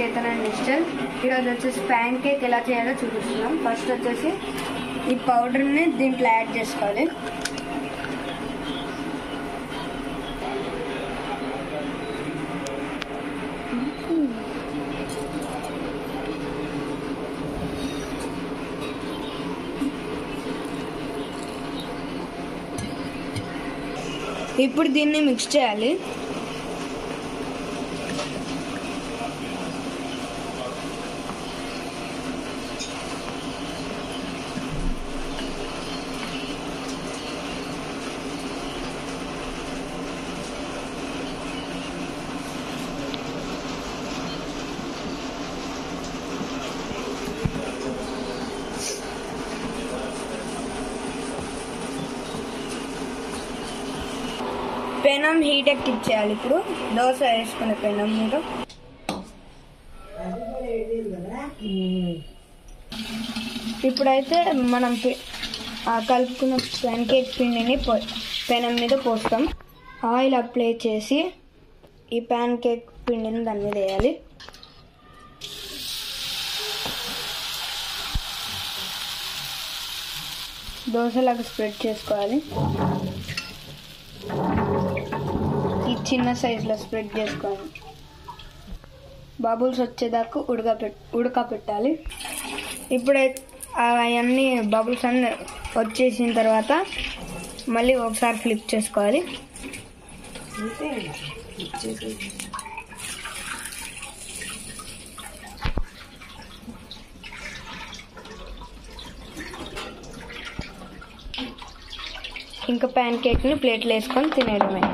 Ketan and digital. ఈరోజు వచ్చేసి pan cake ఎలా చేయాలో చూపిస్తున్నాం. ఫస్ట్ వచ్చేసి ఈ పౌడర్ని దీంట్లో యాడ్ చేసుకోవాలి. ఇప్పుడు దీన్ని మిక్స్ చేయాలి. పెనం హీట్ ఎక్కించేయాలి. ఇప్పుడు దోశ వేసుకునే పెనం మీద ఇప్పుడైతే మనం కలుపుకున్న ప్యాన్ కేక్ పిండిని పెనం మీద పోస్తాం. ఆయిల్ అప్లై చేసి ఈ ప్యాన్ కేక్ పిండిని దాని మీద వేయాలి. దోశలాగా స్ప్రెడ్ చేసుకోవాలి. ఈ చిన్న సైజులో స్ప్రెడ్ చేసుకోవాలి. బబుల్స్ వచ్చేదాకా ఉడకపెట్టాలి. ఇప్పుడైతే అవన్నీ బబుల్స్ అన్నీ వచ్చేసిన తర్వాత మళ్ళీ ఒకసారి ఫ్లిప్ చేసుకోవాలి. ఇంకా ప్యాన్ కేక్ని ప్లేట్లో వేసుకొని తినేయడమే.